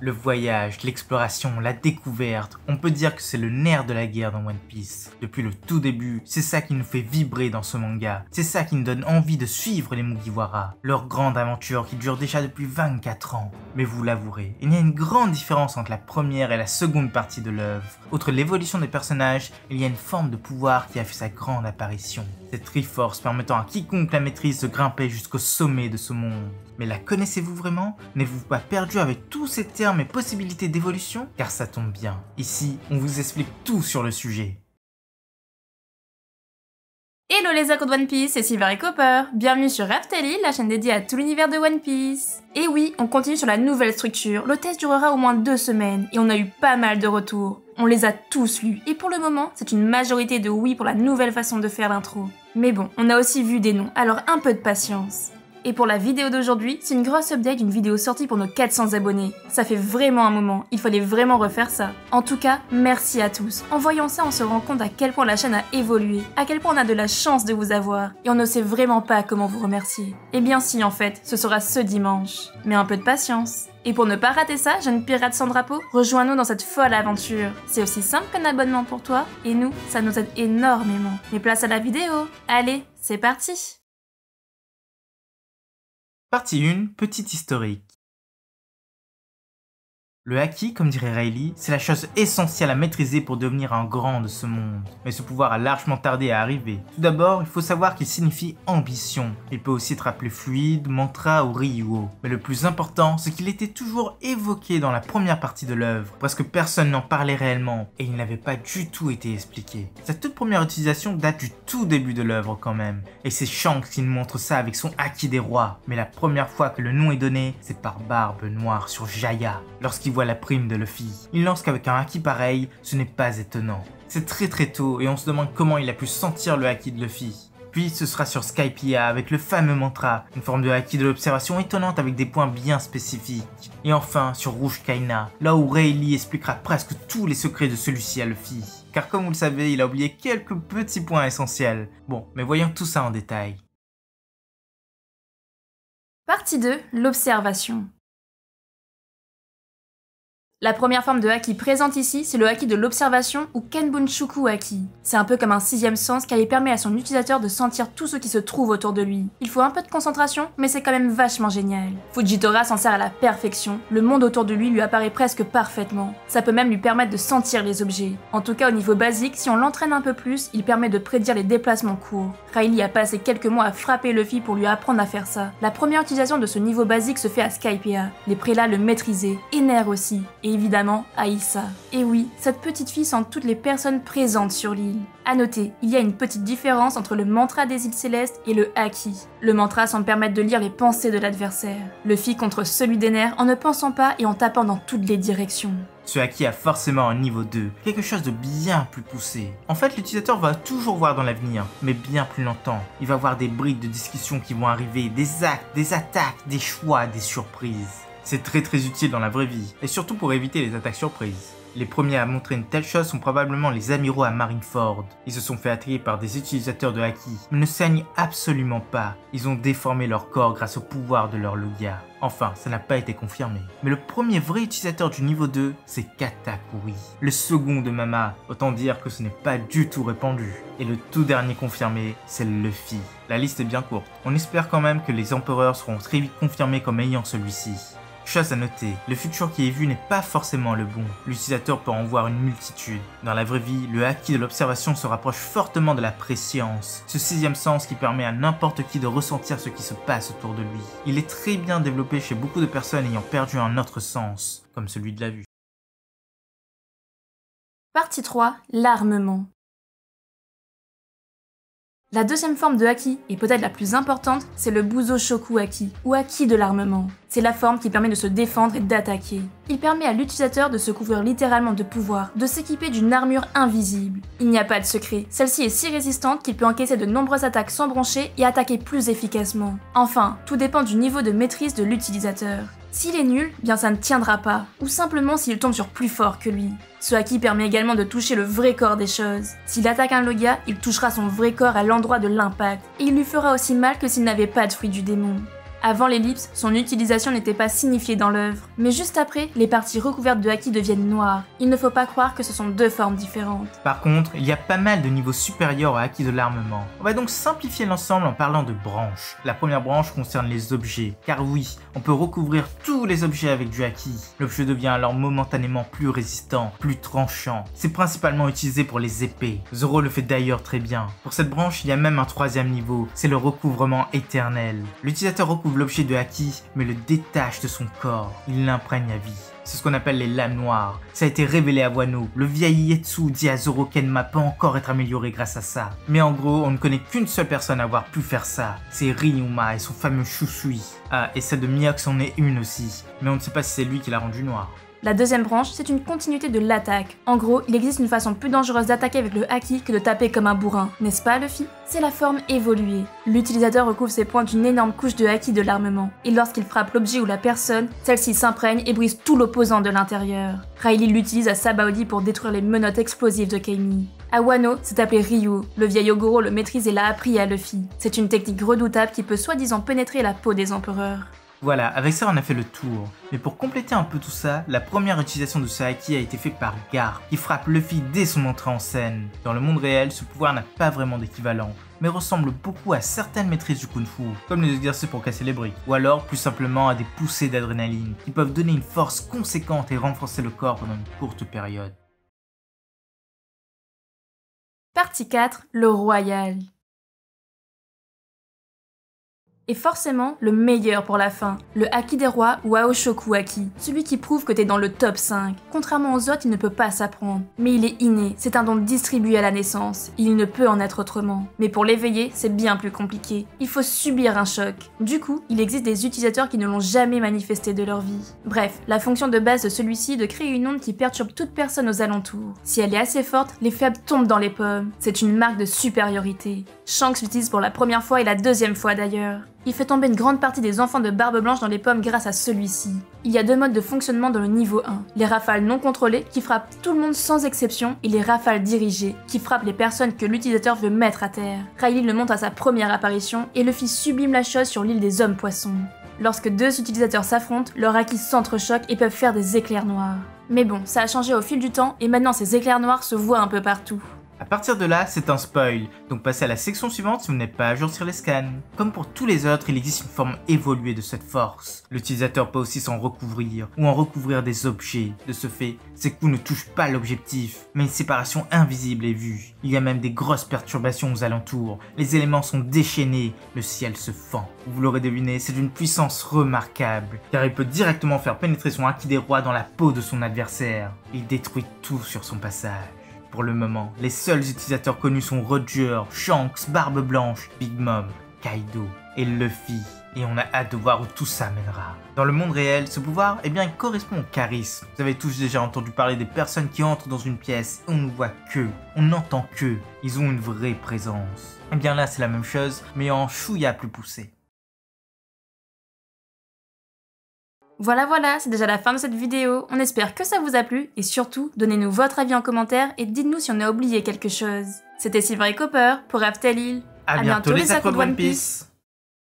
Le voyage, l'exploration, la découverte, on peut dire que c'est le nerf de la guerre dans One Piece. Depuis le tout début, c'est ça qui nous fait vibrer dans ce manga. C'est ça qui nous donne envie de suivre les Mugiwara, leur grande aventure qui dure déjà depuis 24 ans. Mais vous l'avouerez, il y a une grande différence entre la première et la seconde partie de l'œuvre. Outre l'évolution des personnages, il y a une forme de pouvoir qui a fait sa grande apparition. Cette Triforce permettant à quiconque la maîtrise de grimper jusqu'au sommet de ce monde. Mais la connaissez-vous vraiment? N'êtes-vous pas perdu avec tous ces termes et possibilités d'évolution? Car ça tombe bien. Ici, on vous explique tout sur le sujet. Hello les accros de One Piece, c'est Silver et Copper. Bienvenue sur Raftelli, la chaîne dédiée à tout l'univers de One Piece. Et oui, on continue sur la nouvelle structure. Le test durera au moins 2 semaines et on a eu pas mal de retours. On les a tous lus et pour le moment, c'est une majorité de oui pour la nouvelle façon de faire l'intro. Mais bon, on a aussi vu des noms, alors un peu de patience. Et pour la vidéo d'aujourd'hui, c'est une grosse update d'une vidéo sortie pour nos 400 abonnés. Ça fait vraiment un moment, il fallait vraiment refaire ça. En tout cas, merci à tous. En voyant ça, on se rend compte à quel point la chaîne a évolué, à quel point on a de la chance de vous avoir, et on ne sait vraiment pas comment vous remercier. Eh bien si en fait, ce sera ce dimanche. Mais un peu de patience. Et pour ne pas rater ça, jeune pirate sans drapeau, rejoins-nous dans cette folle aventure. C'est aussi simple qu'un abonnement pour toi, et nous, ça nous aide énormément. Mais place à la vidéo. Allez, c'est parti! Partie 1, petite historique. Le haki, comme dirait Rayleigh, c'est la chose essentielle à maîtriser pour devenir un grand de ce monde. Mais ce pouvoir a largement tardé à arriver. Tout d'abord, il faut savoir qu'il signifie ambition. Il peut aussi être appelé fluide, mantra ou ryuo. Mais le plus important, c'est qu'il était toujours évoqué dans la première partie de l'œuvre. Presque personne n'en parlait réellement, et il n'avait pas du tout été expliqué. Sa toute première utilisation date du tout début de l'œuvre quand même. Et c'est Shanks qui nous montre ça avec son haki des rois. Mais la première fois que le nom est donné, c'est par Barbe Noire sur Jaya. Lorsqu'il voit la prime de Luffy. Il lance qu'avec un haki pareil, ce n'est pas étonnant. C'est très tôt et on se demande comment il a pu sentir le haki de Luffy. Puis ce sera sur Skypiea avec le fameux mantra, une forme de haki de l'observation étonnante avec des points bien spécifiques. Et enfin sur Rouge Kaina, là où Rayleigh expliquera presque tous les secrets de celui-ci à Luffy. Car comme vous le savez, il a oublié quelques petits points essentiels. Bon, mais voyons tout ça en détail. Partie 2, l'observation. La première forme de haki présente ici, c'est le haki de l'observation ou Kenbunshuku haki. C'est un peu comme un 6e sens car il permet à son utilisateur de sentir tout ce qui se trouve autour de lui. Il faut un peu de concentration, mais c'est quand même vachement génial. Fujitora s'en sert à la perfection, le monde autour de lui apparaît presque parfaitement. Ça peut même lui permettre de sentir les objets. En tout cas au niveau basique, si on l'entraîne un peu plus, il permet de prédire les déplacements courts. Rayleigh a passé quelques mois à frapper Luffy pour lui apprendre à faire ça. La première utilisation de ce niveau basique se fait à Skypiea. Les prélats le maîtrisaient, Ener aussi. Et évidemment Aissa. Et oui, cette petite fille sent toutes les personnes présentes sur l'île. A noter, il y a une petite différence entre le mantra des îles célestes et le haki. Le mantra semble permettre de lire les pensées de l'adversaire. Luffy contre celui d'Ener en ne pensant pas et en tapant dans toutes les directions. Ce haki a forcément un niveau 2, quelque chose de bien plus poussé. En fait, l'utilisateur va toujours voir dans l'avenir, mais bien plus longtemps. Il va voir des brides de discussion qui vont arriver, des actes, des attaques, des choix, des surprises. C'est très utile dans la vraie vie, et surtout pour éviter les attaques surprises. Les premiers à montrer une telle chose sont probablement les amiraux à Marineford. Ils se sont fait attaquer par des utilisateurs de haki, mais ne saignent absolument pas. Ils ont déformé leur corps grâce au pouvoir de leur Lugia. Enfin, ça n'a pas été confirmé. Mais le premier vrai utilisateur du niveau 2, c'est Katakuri. Le second de Mama, autant dire que ce n'est pas du tout répandu. Et le tout dernier confirmé, c'est Luffy. La liste est bien courte. On espère quand même que les empereurs seront très vite confirmés comme ayant celui-ci. Chose à noter, le futur qui est vu n'est pas forcément le bon. L'utilisateur peut en voir une multitude. Dans la vraie vie, le haki de l'observation se rapproche fortement de la préscience, ce 6e sens qui permet à n'importe qui de ressentir ce qui se passe autour de lui. Il est très bien développé chez beaucoup de personnes ayant perdu un autre sens, comme celui de la vue. Partie 3, l'armement. La deuxième forme de haki, et peut-être la plus importante, c'est le Buzoshoku haki, ou haki de l'armement. C'est la forme qui permet de se défendre et d'attaquer. Il permet à l'utilisateur de se couvrir littéralement de pouvoir, de s'équiper d'une armure invisible. Il n'y a pas de secret, celle-ci est si résistante qu'il peut encaisser de nombreuses attaques sans broncher et attaquer plus efficacement. Enfin, tout dépend du niveau de maîtrise de l'utilisateur. S'il est nul, bien ça ne tiendra pas, ou simplement s'il tombe sur plus fort que lui. Ce haki permet également de toucher le vrai corps des choses. S'il attaque un Logia, il touchera son vrai corps à l'endroit de l'impact, et il lui fera aussi mal que s'il n'avait pas de fruit du démon. Avant l'ellipse, son utilisation n'était pas signifiée dans l'œuvre, mais juste après, les parties recouvertes de haki deviennent noires. Il ne faut pas croire que ce sont deux formes différentes. Par contre, il y a pas mal de niveaux supérieurs au haki de l'armement. On va donc simplifier l'ensemble en parlant de branches. La première branche concerne les objets, car oui, on peut recouvrir tous les objets avec du haki. L'objet devient alors momentanément plus résistant, plus tranchant. C'est principalement utilisé pour les épées. Zoro le fait d'ailleurs très bien. Pour cette branche, il y a même un troisième niveau, c'est le recouvrement éternel. L'utilisateur recouvre l'objet de haki, mais le détache de son corps. Il l'imprègne à vie. C'est ce qu'on appelle les lames noires. Ça a été révélé à Wano. Le vieil Ietsu dit à Zoro qu'Enma peut encore être améliorée grâce à ça. Mais en gros, on ne connaît qu'une seule personne à avoir pu faire ça. C'est Ryuma et son fameux Shusui. Ah, et celle de Miox en est une aussi. Mais on ne sait pas si c'est lui qui l'a rendu noir. La deuxième branche, c'est une continuité de l'attaque. En gros, il existe une façon plus dangereuse d'attaquer avec le haki que de taper comme un bourrin, n'est-ce pas Luffy? C'est la forme évoluée. L'utilisateur recouvre ses poings d'une énorme couche de haki de l'armement, et lorsqu'il frappe l'objet ou la personne, celle-ci s'imprègne et brise tout l'opposant de l'intérieur. Riley l'utilise à Sabaody pour détruire les menottes explosives de Keimi. À Wano, c'est appelé Ryu. Le vieil Ogoro le maîtrise et l'a appris à Luffy. C'est une technique redoutable qui peut soi-disant pénétrer la peau des empereurs. Voilà, avec ça on a fait le tour. Mais pour compléter un peu tout ça, la première utilisation de ce haki a été faite par Garp, qui frappe Luffy dès son entrée en scène. Dans le monde réel, ce pouvoir n'a pas vraiment d'équivalent, mais ressemble beaucoup à certaines maîtrises du kung-fu, comme les exercices pour casser les briques, ou alors plus simplement à des poussées d'adrénaline, qui peuvent donner une force conséquente et renforcer le corps pendant une courte période. Partie 4, le royal. Et forcément, le meilleur pour la fin, le haki des rois ou Aoshoku haki, celui qui prouve que t'es dans le top 5. Contrairement aux autres, il ne peut pas s'apprendre, mais il est inné, c'est un don distribué à la naissance, il ne peut en être autrement. Mais pour l'éveiller, c'est bien plus compliqué, il faut subir un choc. Du coup, il existe des utilisateurs qui ne l'ont jamais manifesté de leur vie. Bref, la fonction de base de celui-ci est de créer une onde qui perturbe toute personne aux alentours. Si elle est assez forte, les faibles tombent dans les pommes, c'est une marque de supériorité. Shanks l'utilise pour la première fois et la deuxième fois d'ailleurs. Il fait tomber une grande partie des enfants de Barbe Blanche dans les pommes grâce à celui-ci. Il y a deux modes de fonctionnement dans le niveau 1. Les rafales non contrôlées, qui frappent tout le monde sans exception, et les rafales dirigées, qui frappent les personnes que l'utilisateur veut mettre à terre. Riley le montre à sa première apparition, et Luffy sublime la chose sur l'île des hommes poissons. Lorsque deux utilisateurs s'affrontent, leurs haki s'entrechoquent et peuvent faire des éclairs noirs. Mais bon, ça a changé au fil du temps, et maintenant ces éclairs noirs se voient un peu partout. A partir de là, c'est un spoil, donc passez à la section suivante si vous n'êtes pas à jour sur les scans. Comme pour tous les autres, il existe une forme évoluée de cette force. L'utilisateur peut aussi s'en recouvrir, ou en recouvrir des objets. De ce fait, ses coups ne touchent pas l'objectif, mais une séparation invisible est vue. Il y a même des grosses perturbations aux alentours, les éléments sont déchaînés, le ciel se fend. Vous l'aurez deviné, c'est d'une puissance remarquable, car il peut directement faire pénétrer son haki des rois dans la peau de son adversaire. Il détruit tout sur son passage. Pour le moment, les seuls utilisateurs connus sont Roger, Shanks, Barbe Blanche, Big Mom, Kaido et Luffy. Et on a hâte de voir où tout ça mènera. Dans le monde réel, ce pouvoir, eh bien, il correspond au charisme. Vous avez tous déjà entendu parler des personnes qui entrent dans une pièce et on ne voit qu'eux, on n'entend qu'eux. Ils ont une vraie présence. Eh bien là, c'est la même chose, mais en chouïa plus poussé. Voilà, c'est déjà la fin de cette vidéo. On espère que ça vous a plu et surtout, donnez-nous votre avis en commentaire et dites-nous si on a oublié quelque chose. C'était Silver et Copper pour Raftel. À bientôt les accros de One Piece.